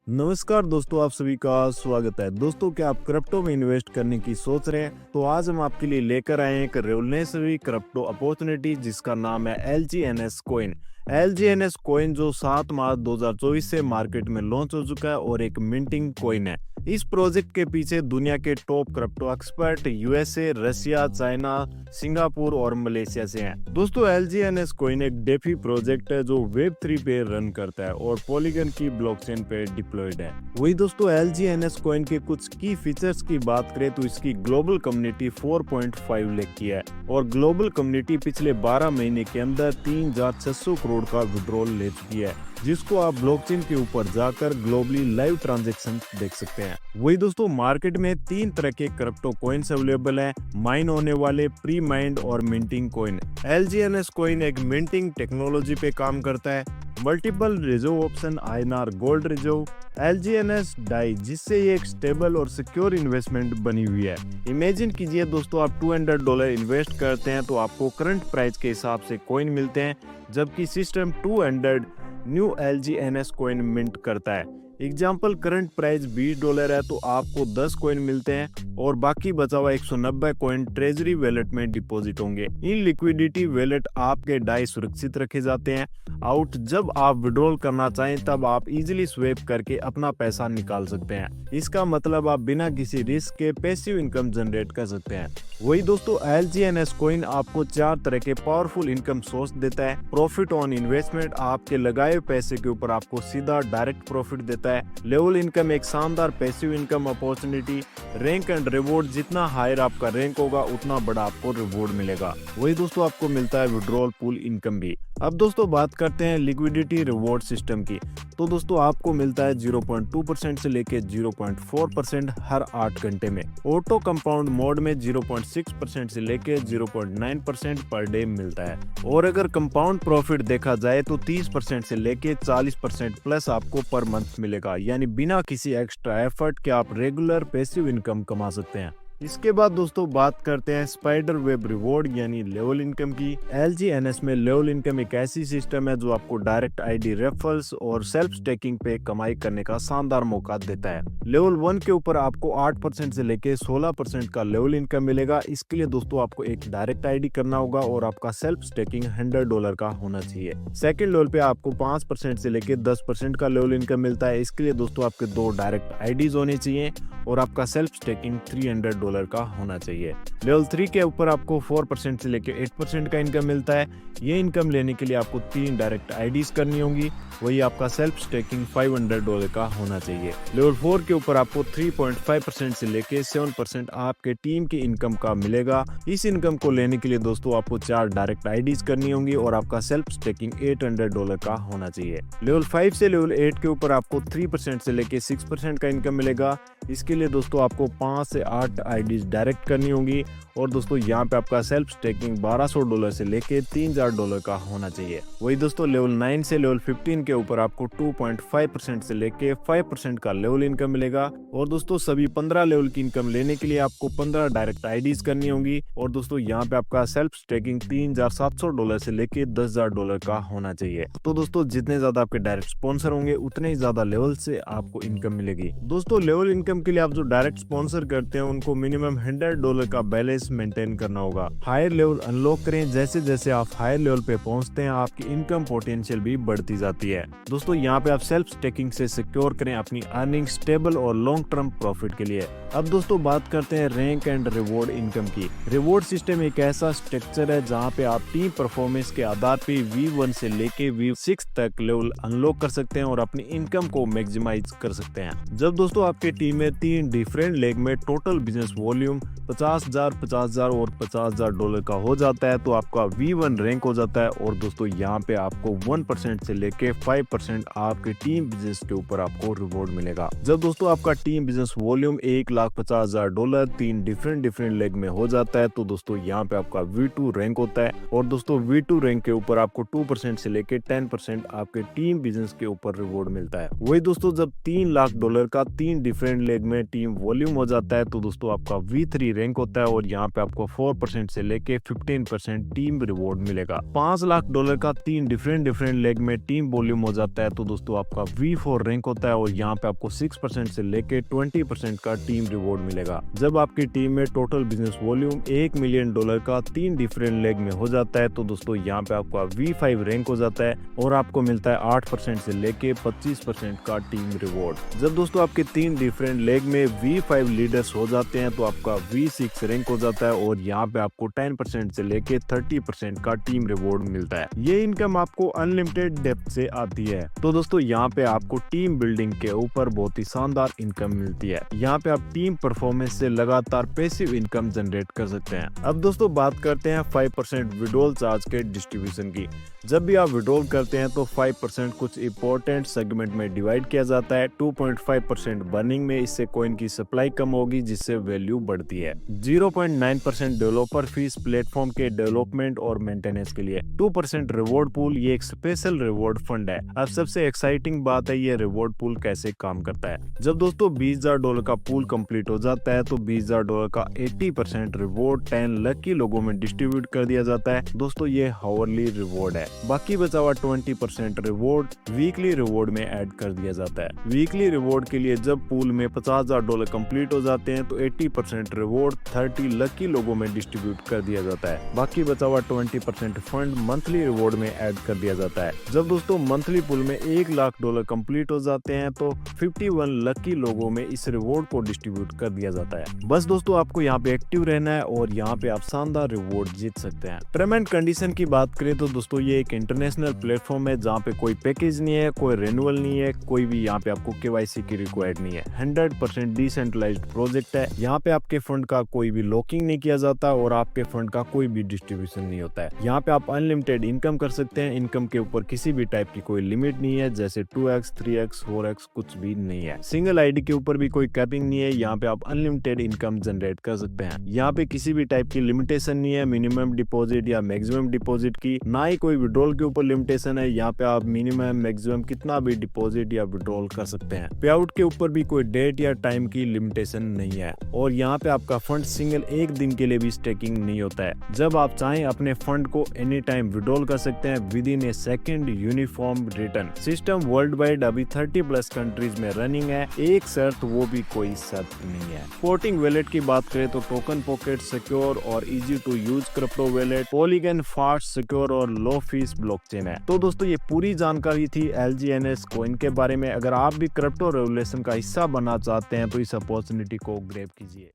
नमस्कार दोस्तों, आप सभी का स्वागत है। दोस्तों, क्या आप क्रिप्टो में इन्वेस्ट करने की सोच रहे हैं? तो आज हम आपके लिए लेकर आए हैं एक रेवोल्यूशनरी क्रिप्टो अपॉर्चुनिटी जिसका नाम है LGNS कॉइन। LGNS कॉइन जो 7 मार्च 2024 से मार्केट में लॉन्च हो चुका है और एक मिंटिंग कॉइन है। इस प्रोजेक्ट के पीछे दुनिया के top crypto expert USA, Russia, China, Singapore और मलेशिया से हैं। दोस्तों, LGNS कॉइन एक डेफी प्रोजेक्ट है जो Web3 पे रन करता है और पॉलीगन की ब्लॉकचेन पे डिप्लॉयड है। वही दोस्तों, LGNS कॉइन के कुछ की फीचर्स की बात करें तो इसकी ग्लोबल कम्युनिटी 4.5 लाख की है और ग्लोबल कम्युनिटी पिछले 12 महीने के अंदर 3,600 करोड़ का विड्रॉल ले चुकी है, जिसको आप ब्लॉकचेन के ऊपर जाकर ग्लोबली लाइव ट्रांजैक्शन देख सकते हैं। वही दोस्तों, मार्केट में 3 तरह के क्रिप्टो कॉइन्स अवेलेबल हैं: माइन होने वाले, प्री माइंड और मिंटिंग कॉइन। LGNS कॉइन एक मिंटिंग टेक्नोलॉजी पे काम करता है। Multiple reserve option, INR gold reserve, LGNS DAI, जिससे ये एक स्टेबल और सिक्योर इन्वेस्टमेंट बनी हुई है। इमेजिन कीजिए दोस्तों, आप $200 इन्वेस्ट करते हैं तो आपको करंट प्राइस के हिसाब से कॉइन मिलते हैं, जबकि system 200 new LGNS coin mint करता है। एग्जाम्पल, करंट प्राइस $20 है तो आपको 10 कॉइन मिलते हैं और बाकी बचा हुआ 190 कॉइन ट्रेजरी वैलेट में डिपॉजिट होंगे। इन लिक्विडिटी वैलेट आपके डाई सुरक्षित रखे जाते हैं। आउट जब आप विड्रॉल करना चाहें तब आप इजीली स्वैप करके अपना पैसा निकाल सकते हैं। इसका मतलब आप बिना किसी रिस्क के पैसिव इनकम जनरेट कर सकते हैं। वही दोस्तों, LGNS कॉइन आपको 4 तरह के पावरफुल इनकम सोर्स देता है। प्रॉफिट ऑन इन्वेस्टमेंट, आपके लगाए पैसे के ऊपर आपको सीधा डायरेक्ट प्रॉफिट देता है। लेवल इनकम, एक शानदार passive income opportunity. Rank and reward, जितना हायर आपका रैंक होगा उतना बड़ा आपको रिवॉर्ड मिलेगा। वही दोस्तों, आपको मिलता है विड्रॉल पूल इनकम भी। अब दोस्तों बात करते हैं लिक्विडिटी रिवॉर्ड सिस्टम की। तो दोस्तों आपको मिलता है 0.2% से लेके 0.4% हर 8 घंटे में। ऑटो कंपाउंड मोड में 0.6% से लेके 0.9% पर डे मिलता है। और अगर कंपाउंड प्रॉफिट देखा जाए तो 30% से लेके 40% प्लस आपको पर मंथ मिलेगा, यानी बिना किसी एक्स्ट्रा एफर्ट के आप रेगुलर पैसिव इनकम कमा सकते हैं। इसके बाद दोस्तों बात करते हैं स्पाइडर वेब रिवॉर्ड यानी लेवल इनकम की। LGNS में लेवल इनकम एक ऐसी सिस्टम है जो आपको डायरेक्ट ID रेफरल्स और सेल्फ स्टेकिंग पे कमाई करने का शानदार मौका देता है। लेवल 1 के ऊपर आपको 8% से लेके 16% का लेवल इनकम मिलेगा। इसके लिए दोस्तों आपको एक डायरेक्ट ID करना होगा और आपका सेल्फ स्टेकिंग $100 का होना चाहिए। सेकेंड लेवल पे आपको 5% से लेके 10% का लेवल इनकम मिलता है। इसके लिए दोस्तों आपके 2 डायरेक्ट IDs होने चाहिए और आपका सेल्फ स्टेकिंग $300 का होना चाहिए। लेवल 3 के ऊपर आपको 4% से लेकर 8% का इनकम मिलता है। ये इनकम लेने के लिए आपको 3 डायरेक्ट IDs करनी होंगी। वही आपका सेल्फ स्टेकिंग $500 का होना चाहिए। लेवल 4 के ऊपर आपको 3.5% से लेके 7% आपके टीम की इनकम का मिलेगा। इस इनकम को लेने के लिए दोस्तों आपको 4 डायरेक्ट IDs करनी होंगी और आपका सेल्फ स्टेकिंग $800 का होना चाहिए। लेवल 5 से लेवल 8 के ऊपर आपको 3% से लेके 6% का इनकम मिलेगा। इसके लिए दोस्तों आपको 5 से 8 IDs डायरेक्ट करनी होंगी और दोस्तों यहाँ पे आपका सेल्फ स्टेकिंग $1200 से लेके $3000 का होना चाहिए। वही दोस्तों लेवल 9 से लेवल 15 के ऊपर आपको 2.5% से लेके 5% का लेवल इनकम मिलेगा और दोस्तों सभी 15 लेवल की इनकम लेने के लिए आपको 15 डायरेक्ट IDs करनी होंगी और दोस्तों यहाँ पे आपका सेल्फ स्टेकिंग $3700 से लेके $10000 का होना चाहिए। तो दोस्तों जितने ज्यादा आपके डायरेक्ट स्पॉन्सर होंगे उतने ही ज्यादा लेवल से आपको इनकम मिलेगी। दोस्तों लेवल इनकम के लिए आप जो डायरेक्ट स्पॉन्सर करते हैं उनको मिनिमम $100 का बैलेंस मेंटेन करना होगा। हायर लेवल अनलॉक करें। जैसे जैसे आप हायर लेवल पे पहुंचते हैं आपकी इनकम पोटेंशियल भी बढ़ती जाती है। दोस्तों यहाँ पे आप सेल्फ स्टेकिंग से सिक्योर करें अपनी अर्निंग स्टेबल और लॉन्ग टर्म प्रॉफिट के लिए। अब दोस्तों बात करते हैं रैंक एंड रिवॉर्ड इनकम की। रिवॉर्ड सिस्टम एक ऐसा स्ट्रक्चर है जहाँ पे आप टीम परफॉर्मेंस के आधार पे V1 से लेके V6 तक लेवल अनलॉक कर सकते हैं और अपनी इनकम को मैक्सिमाइज कर सकते हैं। जब दोस्तों आपकी टीम में 3 डिफरेंट लेग में टोटल बिजनेस वॉल्यूम 50,000, 50,000 और $50,000 का हो जाता है तो आपका V1 रैंक हो जाता है और दोस्तों यहाँ पे आपको 1% से लेके 5% आपके टीम बिजनेस के ऊपर आपको रिवॉर्ड मिलेगा। जब दोस्तों आपका team business volume $1,50,000 3 different leg में हो जाता है तो दोस्तों यहाँ पे आपका V2 रैंक होता है और दोस्तों V2 रैंक के ऊपर आपको 2% से लेके 10% आपके टीम बिजनेस के ऊपर रिवॉर्ड मिलता है। वही दोस्तों जब $3 लाख का 3 डिफरेंट लेग लेग में टीम वॉल्यूम हो जाता है तो दोस्तों आपका V3 रैंक होता है और यहाँ पे आपको 4% से लेके 15% टीम रिवॉर्ड मिलेगा। $5 लाख का 3 डिफरेंट लेग में टीम वॉल्यूम हो जाता है तो दोस्तों आपका V4 रैंक होता है और यहाँ पे आपको 6% से लेके 20% का टीम रिवॉर्ड मिलेगा। जब आपकी टीम में टोटल बिजनेस वॉल्यूम $1 मिलियन का 3 डिफरेंट लेग में हो जाता है तो दोस्तों यहाँ पे आपका V5 रैंक हो जाता है और आपको मिलता है 8% से लेके 25% का टीम रिवॉर्ड। जब दोस्तों आपके 3 डिफरेंट लेग में V5 लीडर्स हो जाते हैं तो आपका V6 रैंक हो जाता है और यहाँ पे आपको 10% से लेके 30% का टीम रिवॉर्ड मिलता है। ये इनकम आपको अनलिमिटेड डेप्थ से आती है। तो दोस्तों यहाँ पे आपको टीम बिल्डिंग के ऊपर बहुत ही शानदार इनकम मिलती है। यहाँ पे आप टीम परफॉर्मेंस से लगातार पैसिव इनकम जनरेट कर सकते हैं। अब दोस्तों बात करते हैं 5% विड्रॉल चार्ज के डिस्ट्रीब्यूशन की। जब भी आप विड्रॉल करते हैं तो 5% कुछ इंपॉर्टेंट सेगमेंट में डिवाइड किया जाता है। 2.5% बर्निंग में, इससे कॉइन की सप्लाई कम होगी जिससे वैल्यू बढ़ती है। 0.9% डेवलपर फीस प्लेटफॉर्म के डेवलपमेंट और मेंटेनेंस के लिए। 2% रिवॉर्ड पूल, ये एक स्पेशल रिवॉर्ड फंड है। अब सबसे एक्साइटिंग बात है ये रिवॉर्ड पूल कैसे काम करता है। जब दोस्तों $20,000 का पूल कंप्लीट हो जाता है तो $20,000 का 80% रिवॉर्ड 10 लकी लोगों में डिस्ट्रीब्यूट कर दिया जाता है। दोस्तों ये हावरली रिवॉर्ड है। बाकी बचा हुआ 20% रिवॉर्ड वीकली रिवॉर्ड में ऐड कर दिया जाता है। वीकली रिवॉर्ड के लिए जब पूल में $50,000 कंप्लीट हो जाते हैं तो 80% रिवॉर्ड 30 लकी लोगों में डिस्ट्रीब्यूट कर दिया जाता है। बाकी बचा हुआ 20% फंड मंथली रिवॉर्ड में ऐड कर दिया जाता है। जब दोस्तों मंथली पूल में $1 लाख कंप्लीट हो जाते हैं तो 51 लकी लोगों में इस रिवॉर्ड को डिस्ट्रीब्यूट कर दिया जाता है। बस दोस्तों आपको यहाँ पे एक्टिव रहना है और यहाँ पे आप शानदार रिवॉर्ड जीत सकते हैं। टर्म एंड कंडीशन की बात करें तो दोस्तों ये एक इंटरनेशनल प्लेटफॉर्म है जहाँ पे कोई पैकेज नहीं है, कोई रेन्युअल नहीं है, कोई भी यहाँ पे आपको KYC की रिक्वायर्ड नहीं है। 100% डिसेंट्रलाइज्ड प्रोजेक्ट है। यहाँ पे आपके फंड का कोई भी लॉकिंग नहीं किया जाता और आपके फंड का कोई भी डिस्ट्रीब्यूशन नहीं होता है। यहाँ पे आप अनलिमिटेड इनकम कर सकते हैं। इनकम के ऊपर किसी भी टाइप की कोई लिमिट नहीं है, जैसे 2x 3x 4x कुछ भी नहीं है। सिंगल आईडी के ऊपर भी कोई कैपिंग नहीं है। यहाँ पे आप अनलिमिटेड इनकम जनरेट कर सकते हैं। यहाँ पे किसी भी टाइप की लिमिटेशन नहीं है मिनिमम डिपॉजिट या मैक्सिमम डिपॉजिट की, ना ही कोई विड्रॉल के ऊपर लिमिटेशन है। यहाँ पे आप मिनिमम मैक्सिमम कितना भी डिपॉजिट या विड्रॉल कर सकते हैं। पे आउट के ऊपर भी कोई डेट या टाइम की लिमिटेशन नहीं है और यहाँ पे आपका फंड सिंगल एक दिन के लिए भी स्टेकिंग नहीं होता है। जब आप चाहें अपने फंड को एनी टाइम विड्रॉल कर सकते हैं with in A second uniform return. System world wide अभी 30+ कंट्रीज में रनिंग है। एक शर्त, वो भी कोई शर्त नहीं है। पोर्टिंग वैलेट की बात करें तो टोकन पॉकेट सिक्योर और easy to use crypto wallet, Polygon fast secure और लो फीस ब्लॉकचेन है। तो दोस्तों ये पूरी जानकारी थी LGNS कॉइन के बारे में। अगर आप भी क्रिप्टो रेवोल्यूशन का हिस्सा बनना चाहते हैं तो इस अपॉर्चुनिटी को ग्रैब कीजिए।